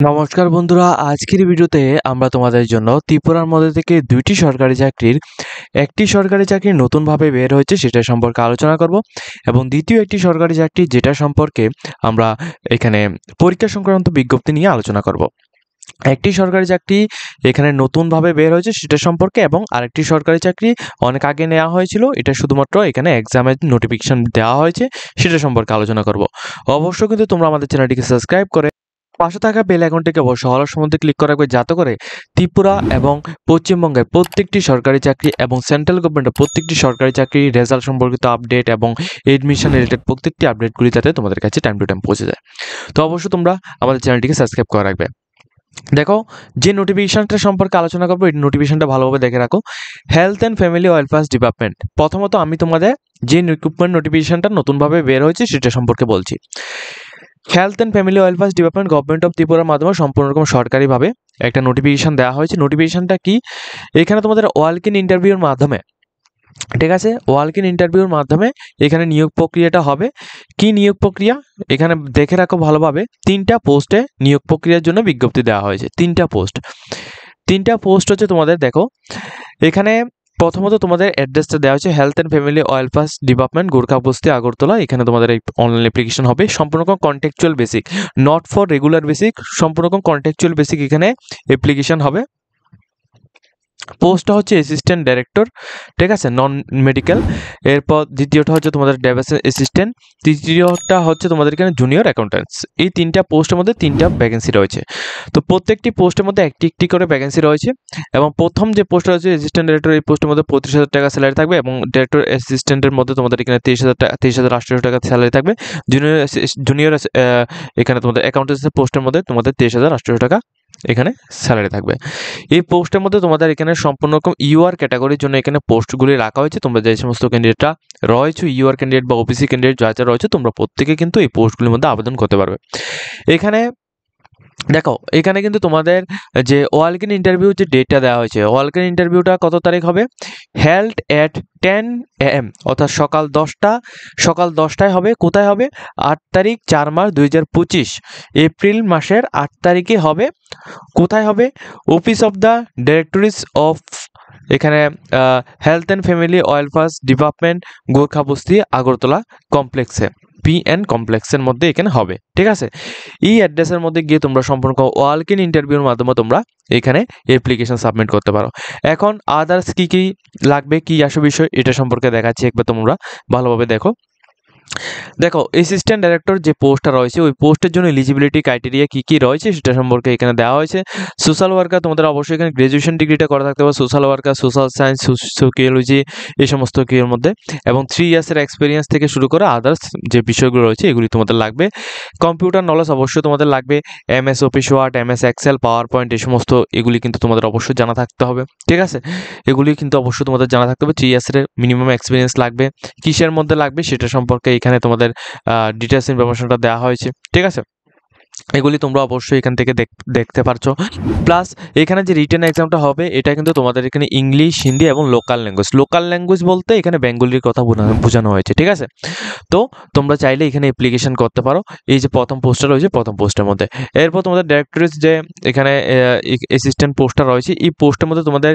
নমস্কার বন্ধুরা, আজকের ভিডিওতে আমরা তোমাদের জন্য ত্রিপুরার মধ্যে থেকে দুইটি সরকারি চাকরির একটি সরকারি চাকরি নতুনভাবে বের হয়েছে সেটা সম্পর্কে আলোচনা করব এবং দ্বিতীয় একটি সরকারি চাকরি যেটা সম্পর্কে আমরা এখানে পরীক্ষা সংক্রান্ত বিজ্ঞপ্তি নিয়ে আলোচনা করব। একটি সরকারি চাকরি এখানে নতুনভাবে বের হয়েছে সেটা সম্পর্কে এবং আরেকটি সরকারি চাকরি অনেক আগে নেওয়া হয়েছিল, এটা শুধুমাত্র এখানে এক্সামের নোটিফিকেশন দেওয়া হয়েছে সেটা সম্পর্কে আলোচনা করব। অবশ্যই কিন্তু তোমরা আমাদের চ্যানেলটিকে সাবস্ক্রাইব করে পাশে থাকা বেল আইকনটিকে অবশ্যই হল সম্বন্ধে ক্লিক করা রাখবে, যাতে করে ত্রিপুরা এবং পশ্চিমবঙ্গের প্রত্যেকটি সরকারি চাকরি এবং সেন্ট্রাল গভর্নমেন্টের প্রত্যেকটি সরকারি চাকরি রেজাল্ট সম্পর্কিত আপডেট এবং এডমিশন রিলেটেড প্রত্যেকটি আপডেটগুলি যাতে তোমাদের কাছে টাইম টু টাইম পৌঁছে যায়। তো অবশ্যই তোমরা আমাদের চ্যানেলটিকে সাবস্ক্রাইব করে রাখবে। দেখো, যে নোটিফিকেশনটা সম্পর্কে আলোচনা করবো এই নোটিফিকেশনটা ভালোভাবে দেখে রাখো। Health and family welfare department. প্রথমত আমি তোমাদের যে রিক্রুটমেন্ট নোটিফিকেশনটা নতুনভাবে বের হয়েছে সেটা সম্পর্কে বলছি। Health and family welfare department government of ত্রিপুরার মাধ্যমে সম্পূর্ণ রকম সরকারিভাবে একটা নোটিফিকেশন দেওয়া হয়েছে। নোটিফিকেশনটা কি? এখানে তোমাদের ওয়াক ইন ইন্টারভিউর মাধ্যমে, ঠিক আছে, ওয়াক ইন ইন্টারভিউর মাধ্যমে এখানে নিয়োগ প্রক্রিয়াটা হবে। কি নিয়োগ প্রক্রিয়া এখানে দেখে রাখো ভালোভাবে। 3টা পোস্টে নিয়োগ প্রক্রিয়ার জন্য বিজ্ঞপ্তি দেওয়া হয়েছে। 3টা পোস্ট হচ্ছে তোমাদের, দেখো এখানে প্রথমত তোমাদের অ্যাড্রেসটা দেওয়া হচ্ছে health and family welfare department, Gorkhabasti, Agartala. এখানে তোমাদের এই অনলাইন অ্যাপ্লিকেশন হবে সম্পূর্ণ contractual basic, not for regular basic, সম্পূর্ণ কন্ট্যাকচুয়াল বেসিক এখানে অ্যাপ্লিকেশন হবে। পোস্টটা হচ্ছে অ্যাসিস্ট্যান্ট ডাইরেক্টর, ঠিক আছে, নন মেডিকেল। এরপর দ্বিতীয়টা হচ্ছে তোমাদের ডেভাস অ্যাসিস্ট্যান্ট, তৃতীয়টা হচ্ছে তোমাদের এখানে জুনিয়র অ্যাকাউন্ট্যান্টস। এই 3টা পোস্টের মধ্যে 3টা ভ্যাকেন্সি রয়েছে। তো প্রত্যেকটি পোস্টের মধ্যে একটি একটি করে ভ্যাকেন্সি রয়েছে এবং প্রথম যে পোস্টটা রয়েছে অ্যাসিস্ট্যান্ট ডাইরেক্টর, এই পোস্টের মধ্যে 35,000 টাকা স্যালারি থাকবে এবং ডাইরেক্টর অ্যাসিস্ট্যান্টের মধ্যে তোমাদের এখানে 23,800 টাকা স্যালারি থাকবে। জুনিয়র এখানে তোমাদের অ্যাকাউন্ট্যান্টসের পোস্টের মধ্যে তোমাদের 23,800 টাকা এখানে স্যালারি থাকবে। এই পোস্টের মধ্যে তোমাদের এখানে সম্পূর্ণ রকম ইউআর ক্যাটাগরির জন্য এখানে পোস্টগুলি রাখা হয়েছে। তোমরা যে সমস্ত ক্যান্ডিডেটরা রয়েছে, ইউআর ক্যান্ডিডেট বা ওবিসি ক্যান্ডিডেট যা যা রয়েছে, তোমরা প্রত্যেকে কিন্তু এই পোস্টগুলির মধ্যে আবেদন করতে পারবে। এখানে দেখো, এখানে কিন্তু তোমাদের যে ওয়াক ইন ইন্টারভিউ যে ডেটটা দেওয়া হয়েছে, ওয়াক ইন ইন্টারভিউটা কত তারিখ হবে? হেল্ড অ্যাট 10 AM, অর্থাৎ সকাল 10টায় হবে। কোথায় হবে? 8 তারিখ 4 মাস 2025, এপ্রিল মাসের 8 তারিখে হবে। কোথায় হবে? Office of the directories of এখানে health and family welfare department, Gorkhabasti, Agartala কমপ্লেক্সে, PN কমপ্লেক্সের মধ্যে এখানে হবে, ঠিক আছে। এই অ্যাড্রেসের মধ্যে গিয়ে তোমরা সম্পূর্ণ ওয়াক ইন ইন্টারভিউর মাধ্যমে তোমরা এখানে অ্যাপ্লিকেশন সাবমিট করতে পারো। এখন আদার্স কি কি লাগবে, কি আসে বিষয়, এটা সম্পর্কে দেখাচ্ছি, একবার তোমরা ভালোভাবে দেখো। দেখো, অ্যাসিস্ট্যান্ট ডাইরেক্টর যে পোস্টটা রয়েছে ওই পোস্টের জন্য এলিজিবিলিটি ক্রাইটেরিয়া কি কি রয়েছে সেটা সম্পর্কে এখানে দেওয়া হয়েছে। সোশ্যাল ওয়ার্কার, তোমাদের অবশ্যই এখানে গ্র্যাজুয়েশন ডিগ্রিটা করা থাকতে হবে। Social worker, social science, sociology, এই সমস্ত কিছুর মধ্যে, এবং 3 ইয়ার্সের এক্সপিরিয়েন্স থেকে শুরু করে আদার্স যে বিষয়গুলো রয়েছে এগুলি তোমাদের লাগবে। কম্পিউটার নলেজ অবশ্যই তোমাদের লাগবে। MS Office Word, MS Excel, PowerPoint, এই সমস্ত এগুলি কিন্তু তোমাদের অবশ্যই জানা থাকতে হবে, ঠিক আছে। এগুলি কিন্তু অবশ্যই তোমাদের জানা থাকতে হবে। 3 ইয়ার্সের মিনিমাম এক্সপিরিয়েন্স লাগবে। কিসের মধ্যে লাগবে সেটা সম্পর্কে এখানে তোমাদের ডিটেলস ইনফরমেশনটা দেওয়া হয়েছে, ঠিক আছে। এগুলি তোমরা অবশ্যই এখান থেকে দেখতে পারছো। প্লাস এখানে যে রিটেন এক্সামটা হবে এটা কিন্তু তোমাদের এখানে ইংলিশ, হিন্দি এবং লোকাল ল্যাঙ্গুয়েজ বলতে এখানে বেঙ্গলির কথা বোঝানো হয়েছে, ঠিক আছে। তো তোমরা চাইলে এখানে অ্যাপ্লিকেশন করতে পারো এই যে প্রথম পোস্টটা রয়েছে প্রথম পোস্টের মধ্যে। এরপর তোমাদের ডাইরেক্টরিস যে এখানে অ্যাসিস্ট্যান্ট পোস্টটা রয়েছে এই পোস্টের মধ্যে তোমাদের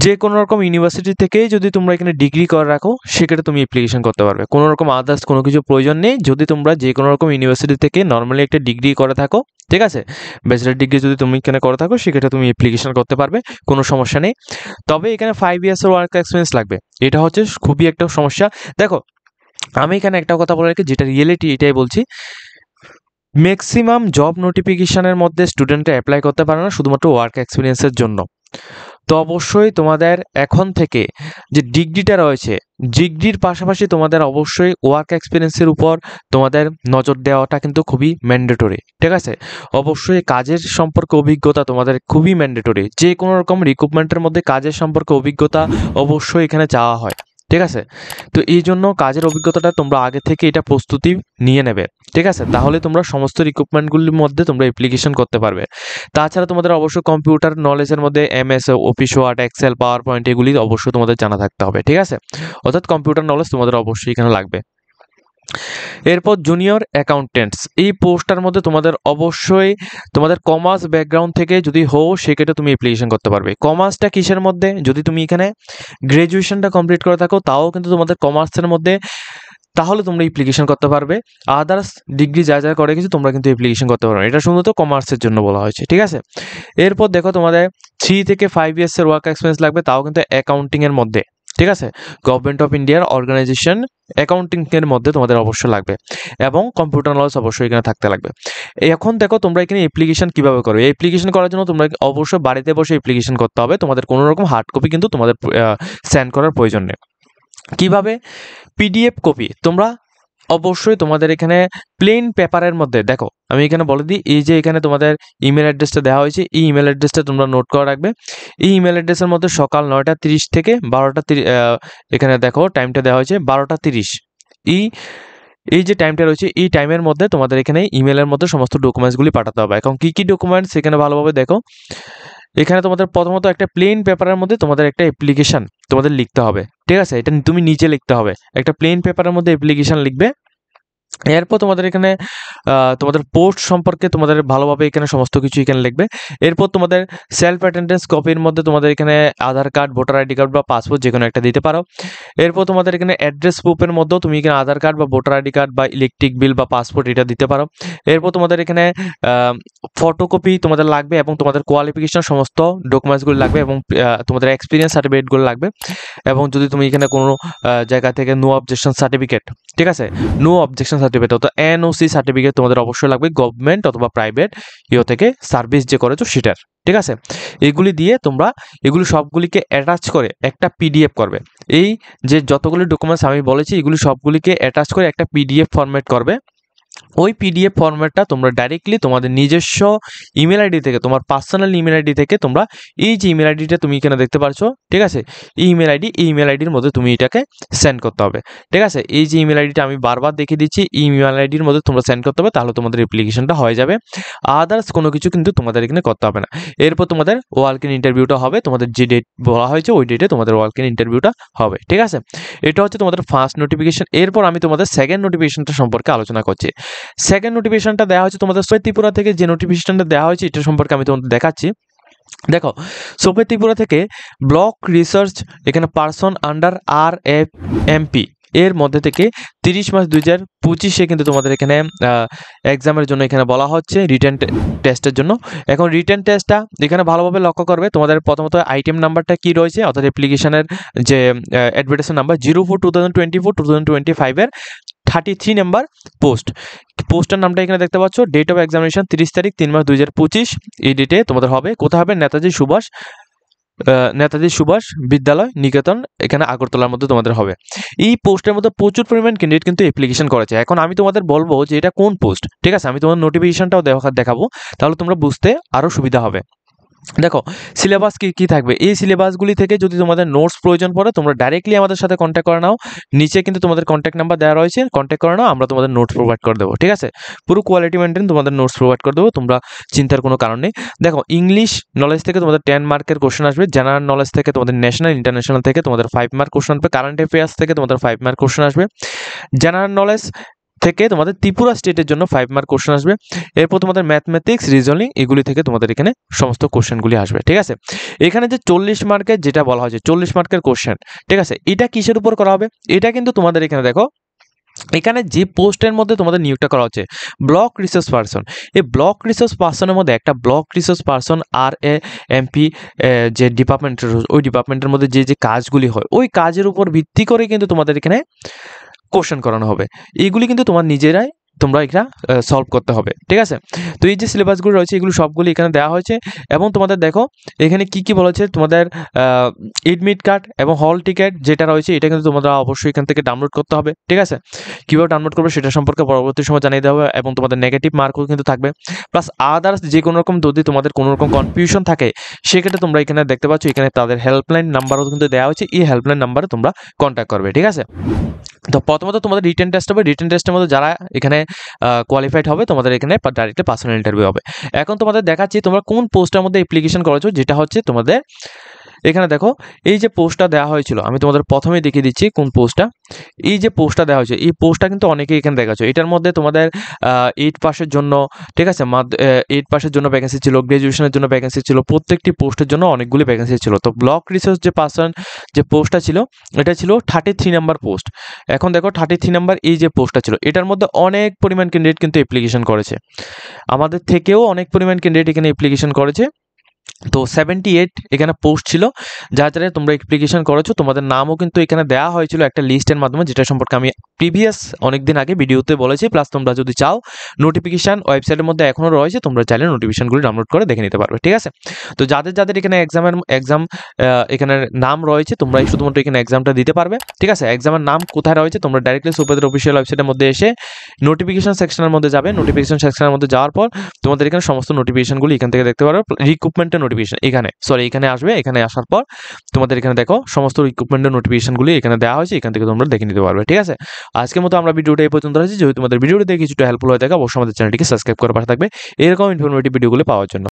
যে কোনো রকম ইউনিভার্সিটি থেকেই যদি তোমরা এখানে ডিগ্রি করে রাখো সেক্ষেত্রে তুমি অ্যাপ্লিকেশন করতে পারবে। কোনো রকম আদার্স কোনো কিছু প্রয়োজন নেই। যদি তোমরা যে কোনো রকম ইউনিভার্সিটি থেকে নর্মালি একটা ডিগ্রি করে থাকো, ঠিক আছে, ব্যাচেলার ডিগ্রি যদি তুমি এখানে করে থাকো সেক্ষেত্রে তুমি অ্যাপ্লিকেশন করতে পারবে, কোনো সমস্যা নেই। তবে এখানে 5 ইয়ার্সের ওয়ার্ক এক্সপিরিয়েন্স লাগবে, এটা হচ্ছে খুবই একটা সমস্যা। দেখো, আমি এখানে একটা কথা বলে রাখি, যেটা রিয়েলিটি এটাই বলছি। ম্যাক্সিমাম জব নোটিফিকেশনের মধ্যে স্টুডেন্টরা অ্যাপ্লাই করতে পারে না শুধুমাত্র ওয়ার্ক এক্সপিরিয়েন্সের জন্য। তো অবশ্যই তোমাদের এখন থেকে যে ডিগ্রিটা রয়েছে, ডিগ্রির পাশাপাশি তোমাদের অবশ্যই ওয়ার্ক এক্সপিরিয়েন্সের উপর তোমাদের নজর দেওয়াটা কিন্তু খুবই ম্যান্ডেটরি, ঠিক আছে। অবশ্যই কাজের সম্পর্কে অভিজ্ঞতা তোমাদের খুবই ম্যান্ডেটরি। যে কোনো রকম রিক্রুটমেন্টের মধ্যে কাজের সম্পর্কে অভিজ্ঞতা অবশ্যই এখানে চাওয়া হয়, ঠিক আছে। তো এই জন্য কাজের অভিজ্ঞতাটা তোমরা আগে থেকে এটা প্রস্তুতি নিয়ে নেবে, ঠিক আছে, তাহলে তোমরা সমস্ত রিক্রুটমেন্টগুলির মধ্যে তোমরা অ্যাপ্লিকেশন করতে পারবে। তাছাড়া তোমাদের অবশ্যই কম্পিউটার নলেজের মধ্যে MS Office Word, Excel, PowerPoint এগুলি অবশ্যই তোমাদের জানা থাকতে হবে, ঠিক আছে। অর্থাৎ কম্পিউটার নলেজ তোমাদের অবশ্যই এখানে লাগবে। এরপর জুনিয়র অ্যাকাউন্টেন্টস, এই পোস্টটার মধ্যে তোমাদের অবশ্যই তোমাদের কমার্স ব্যাকগ্রাউন্ড থেকে যদি হও সেক্ষেত্রে তুমি অ্যাপ্লিকেশন করতে পারবে। কমার্সটা কিসের মধ্যে, যদি তুমি এখানে গ্র্যাজুয়েশনটা কমপ্লিট করে থাকো তাও কিন্তু তোমাদের কমার্সের মধ্যে, তাহলে তোমরা অ্যাপ্লিকেশন করতে পারবে। আদার্স ডিগ্রি যা যা করে কিছু তোমরা কিন্তু অ্যাপ্লিকেশন করতে পারবে, এটা শুধু তো কমার্সের জন্য বলা হয়েছে, ঠিক আছে। এরপর দেখো তোমাদের 3 থেকে 5 ইয়ার্সের ওয়ার্ক এক্সপিরিয়েন্স লাগবে, তাও কিন্তু অ্যাকাউন্টিংয়ের মধ্যে, ঠিক আছে। গভর্নমেন্ট অফ ইন্ডিয়ার অর্গানাইজেশন অ্যাকাউন্টিংয়ের মধ্যে তোমাদের অবশ্যই লাগবে, এবং কম্পিউটার নলেজ অবশ্যই এখানে থাকতে লাগবে। এখন দেখো তোমরা এখানে অ্যাপ্লিকেশন কীভাবে করবে। অ্যাপ্লিকেশন করার জন্য তোমরা অবশ্যই বাড়িতে বসে অ্যাপ্লিকেশন করতে হবে, তোমাদের কোনো রকম হার্ড কপি কিন্তু তোমাদের সেন্ড করার প্রয়োজন নেই। কীভাবে, পিডিএফ কপি তোমরা অবশ্যই তোমাদের এখানে প্লেন পেপারের মধ্যে, দেখো আমি এখানে বলে দিই, এই যে এখানে তোমাদের ইমেল অ্যাড্রেসটা দেওয়া হয়েছে, এই ইমেল অ্যাড্রেসটা তোমরা নোট করে রাখবে। এই ইমেল অ্যাড্রেসের মধ্যে সকাল 9:30 থেকে 12:30, এখানে দেখো টাইমটা দেওয়া হয়েছে 12:30। এই যে টাইমটা রয়েছে এই টাইমের মধ্যে তোমাদের এখানে ইমেলের মধ্যে সমস্ত ডকুমেন্টসগুলি পাঠাতে হবে। এখন কী কী ডকুমেন্টস এখানে ভালোভাবে দেখো, এখানে তোমাদের প্রথমত একটা প্লেন পেপারের মধ্যে তোমাদের একটা অ্যাপ্লিকেশন তোমাদের লিখতে হবে, ঠিক আছে। এটা তুমি নিচে লিখতে হবে, একটা প্লেন পেপারের মধ্যে অ্যাপ্লিকেশন লিখবে। এরপর তোমাদের এখানে তোমাদের পোস্ট সম্পর্কে তোমাদের ভালোভাবে এখানে সমস্ত কিছু এখানে লিখবে। এরপর তোমাদের সেলফ অ্যাটেন্ডেন্স কপির মধ্যে তোমাদের এখানে আধার কার্ড, ভোটার আইডি কার্ড বা পাসপোর্ট যে কোনো একটা দিতে পারো। এরপর তোমাদের এখানে অ্যাড্রেস প্রুফের মধ্যেও তুমি এখানে আধার কার্ড বা ভোটার আইডি কার্ড বা ইলেকট্রিক বিল বা পাসপোর্ট এটা দিতে পারো। এরপর তোমাদের এখানে ফটোকপি তোমাদের লাগবে, এবং তোমাদের কোয়ালিফিকেশন সমস্ত ডকুমেন্টসগুলো লাগবে, এবং তোমাদের এক্সপিরিয়েন্স সার্টিফিকেটগুলো লাগবে। এবং যদি তুমি এখানে কোনো জায়গা থেকে নো অবজেকশন সার্টিফিকেট, ঠিক আছে, নো অবজেকশন সার্টিফিকেট অর্থাৎ এনওসি সার্টিফিকেট তোমাদের অবশ্যই লাগবে, গভর্নমেন্ট অথবা প্রাইভেট থেকে সার্ভিস যে করেছো সেটার, ঠিক আছে। এগুলি দিয়ে তোমরা এগুলি সবগুলিকে অ্যাটাচ করে একটা পিডিএফ করবে। এই যে যতগুলি ডকুমেন্টস আমি বলেছি এগুলি সবগুলিকে অ্যাটাচ করে একটা পিডিএফ ফরম্যাট করবে। ওই পিডিএফ ফরম্যাটটা তোমরা ডাইরেক্টলি তোমাদের নিজস্ব ইমেল আইডি থেকে, তোমার পার্সোনাল ইমেল আইডি থেকে তোমরা এই যে ইমেল আইডিটা তুমি এখানে দেখতে পাচ্ছ, ঠিক আছে, এই ইমেল আইডির মধ্যে তুমি এটাকে সেন্ড করতে হবে, ঠিক আছে। এই যে ইমেল আইডিটা আমি বারবার দেখিয়ে দিচ্ছি, এই ইমেল আইডির মধ্যে তোমরা সেন্ড করতে হবে, তাহলে তোমাদের অ্যাপ্লিকেশনটা হয়ে যাবে। আদার্স কোনো কিছু কিন্তু তোমাদের এখানে করতে হবে না। এরপর তোমাদের ওয়ার্ক ইন ইন্টারভিউটা হবে, তোমাদের যে ডেট বলা হয়েছে ওই ডেটে তোমাদের ওয়ার্ক ইন ইন্টারভিউটা হবে, ঠিক আছে। এটা হচ্ছে তোমাদের ফার্স্ট নোটিফিকেশন। এরপর আমি তোমাদের সেকেন্ড নোটিফিকেশনটা সম্পর্কে আলোচনা করছি। সেকেন্ড নোটিফিকেশনটা দেওয়া হয়েছে তোমাদের সোপে ত্রিপুরা থেকে, যে নোটিফিকেশনটা দেওয়া হয়েছে এটা সম্পর্কে আমি তোমাদের দেখাচ্ছি। দেখো, সোপে ত্রিপুরা থেকে ব্লক রিসার্চ এখানে পার্সন আন্ডার RFMP এর মধ্যে থেকে 30 মার্চ 2025 কিন্তু তোমাদের এখানে এক্সামের জন্য এখানে বলা হচ্ছে রিটেন টেস্টের জন্য। এখন রিটেন টেস্টটা এখানে ভালোভাবে লক্ষ্য করবে, তোমাদের প্রথমত আইটেম নাম্বারটা কি রয়েছে, অর্থাৎ অ্যাপ্লিকেশনের যে অ্যাডভার্টাইজমেন্ট নাম্বার 04/2024-2025 এর 33 নাম্বার পোস্টের নামটা এখানে দেখতে পাচ্ছ। ডেট অফ এক্সামিনেশন 30 তারিখ 3 মার্চ 2025, এই ডেটে তোমাদের হবে। কোথায় হবে, নেতাজি সুভাষ বিদ্যালয় নিকেতন এখানে আগরতলার মধ্যে তোমাদের হবে। এই পোস্টের মধ্যে প্রচুর পরিমাণ ক্যান্ডিডেট কিন্তু অ্যাপ্লিকেশন করেছে। এখন আমি তোমাদের বলবো যে এটা কোন পোস্ট, ঠিক আছে, আমি তোমাদের নোটিফিকেশনটাও দেখাবো, তাহলে তোমরা বুঝতে আরও সুবিধা হবে। দেখো সিলেবাস কি থাকবে, এই সিলেবাসগুলি থেকে যদি তোমাদের নোটস প্রয়োজন পড়ে তোমরা ডাইরেক্টলি আমাদের সাথে কন্ট্যাক্ট করে নাও, নিচে কিন্তু তোমাদের কন্ট্যাক্ট নাম্বার দেওয়া রয়েছে, কন্ট্যাক্ট করে নাও, আমরা তোমাদের নোটস প্রোভাইড করে দেবো, ঠিক আছে। পুরো কোয়ালিটি মেনটেন তোমাদের নোটস প্রোভাইড করে দেবো, তোমরা চিন্তার কোনো কারণ নেই। দেখো, ইংলিশ নলেজ থেকে তোমাদের 10 মার্কের কোশ্চেন আসবে, জেনারেল নলেজ থেকে তোমাদের ন্যাশনাল ইন্টারন্যাশনাল থেকে তোমাদের 5 মার্ক কোশ্চেন আসবে, কারেন্ট অ্যাফেয়ার্স থেকে তোমাদের 5 মার্ক কোশ্চেন আসবে, জেনারেল নলেজ থেকে তোমাদের ত্রিপুরা স্টেটের জন্য 5 মার্ক কোশ্চেন আসবে। এরপর তোমাদের ম্যাথমেটিক্স, রিজনিং এগুলি থেকে তোমাদের এখানে সমস্ত কোশ্চেনগুলি আসবে, ঠিক আছে। এখানে যে 40 মার্কের যেটা বলা হয়েছে 40 মার্কের কোশ্চেন, ঠিক আছে, এটা কিসের উপর করা হবে, এটা কিন্তু তোমাদের এখানে দেখো, এখানে যে পোস্টের মধ্যে তোমাদের নিয়োগটা করা হচ্ছে ব্লক রিসোর্স পার্সন, এই ব্লক রিসোর্স পার্সনের মধ্যে একটা ব্লক রিসোর্স পার্সন RAMP যে ডিপার্টমেন্টের, ওই ডিপার্টমেন্টের মধ্যে যে কাজগুলি হয় ওই কাজের উপর ভিত্তি করে কিন্তু তোমাদের এখানে কোশ্চেন করানো হবে। এইগুলি কিন্তু তোমার নিজেরাই তোমরা এটা সলভ করতে হবে, ঠিক আছে। তো এই যে সিলেবাসগুলো রয়েছে এগুলো সবগুলি এখানে দেওয়া হয়েছে, এবং তোমাদের দেখো এখানে কি বলেছে, তোমাদের এডমিট কার্ড এবং হল টিকিট যেটা রয়েছে এটা কিন্তু তোমরা অবশ্যই এখান থেকে ডাউনলোড করতে হবে, ঠিক আছে। কীভাবে ডাউনলোড করবে সেটা সম্পর্কে পরবর্তী সময় জানিয়ে দেওয়া হবে, এবং তোমাদের নেগেটিভ মার্কও কিন্তু থাকবে, প্লাস আদার্স যে কোনো রকম যদি তোমাদের কোনো রকম কনফিউশন থাকে সেক্ষেত্রে তোমরা এখানে দেখতে পাচ্ছ, এখানে তাদের হেল্পলাইন নাম্বারও কিন্তু দেওয়া হয়েছে, এই হেল্পলাইন নাম্বারে তোমরা কন্ট্যাক্ট করবে, ঠিক আছে। তো প্রথমত তোমাদের রিটেন টেস্ট হবে, রিটেন টেস্টের মধ্যে যারা এখানে কোয়ালিফাইড হবে তোমাদের এখানে ডাইরেক্টলি পার্সোনাল ইন্টারভিউ হবে। এখন তোমাদের দেখাচ্ছি তোমরা কোন পোস্টের মধ্যে অ্যাপ্লিকেশন করেছো, যেটা হচ্ছে তোমাদের এখানে দেখো এই যে পোস্টটা দেওয়া হয়েছিল, আমি তোমাদের প্রথমেই দেখিয়ে দিচ্ছি কোন পোস্টটা। এই যে পোস্টটা দেওয়া হয়েছে, এই পোস্টটা কিন্তু অনেকেই এখানে দেখাচ্ছে। এটার মধ্যে তোমাদের 8 পাসের জন্য, ঠিক আছে, 8 পাসের জন্য ভ্যাকেন্সি ছিল, গ্র্যাজুয়েশনের জন্য ভ্যাকেন্সি ছিল, প্রত্যেকটি পোস্টের জন্য অনেকগুলি ভ্যাকেন্সি ছিল। তো ব্লক রিসোর্স যে পার্সন যে পোস্টটা ছিল, এটা ছিল 33 নাম্বার পোস্ট। এখন দেখো 33 নাম্বার এই যে পোস্টটা ছিল, এটার মধ্যে অনেক পরিমাণ ক্যান্ডিডেট কিন্তু অ্যাপ্লিকেশন করেছে, আমাদের থেকেও অনেক পরিমাণ ক্যান্ডিডেট এখানে অ্যাপ্লিকেশন করেছে। তো 78 এখানে পোস্ট ছিল, যারা যারা তোমরা অ্যাপ্লিকেশন করেছো তোমাদের নামও কিন্তু এখানে দেওয়া হয়েছিল একটা লিস্টের মাধ্যমে, যেটা সম্পর্কে আমি প্রিভিয়াস অনেকদিন আগে ভিডিওতে বলেছি। প্লাস তোমরা যদি চাও নোটিফিকেশান ওয়েবসাইটের মধ্যে এখনও রয়েছে, তোমরা চাইলে নোটিফিকেশানগুলি ডাউনলোড করে দেখে নিতে পারবে, ঠিক আছে। তো যাদের যাদের এখানে এক্সাম এখানে নাম রয়েছে, তোমরা শুধুমাত্র এখানে এক্সামটা দিতে পারবে, ঠিক আছে। এক্সামের নাম কোথায় রয়েছে, তোমরা ডাইরেক্টলি সুপারদের অফিসিয়াল ওয়েবসাইটের মধ্যে এসে নোটিফিকেশন সেকশনের মধ্যে যাবে। নোটিফিকেশন সেকশনের মধ্যে যাওয়ার পর তোমাদের এখানে সমস্ত নোটিফিকেশনগুলি এখান থেকে দেখতে পারবে। রিক্রুটমেন্টের নোটিফিকেশন এখানে আসবে। এখানে আসার পর তোমাদের এখানে দেখো সমস্ত রিক্রুটমেন্টের নোটিফিকেশনগুলি এখানে দেওয়া হয়েছে, এখান থেকে তোমরা দেখে নিতে পারবে, ঠিক আছে। আজকের মতো আমরা ভিডিওটা এই পর্যন্ত রাখছি। যদি তোমাদের ভিডিওটা দেখে কিছুটা হেল্পফুল হয়ে থাকে, অবশ্যই আমাদের চ্যানেলটিকে সাবস্ক্রাইব করে পাশে থাকবে এরকম ইনফরমেটিভ ভিডিওগুলো পাওয়ার জন্য।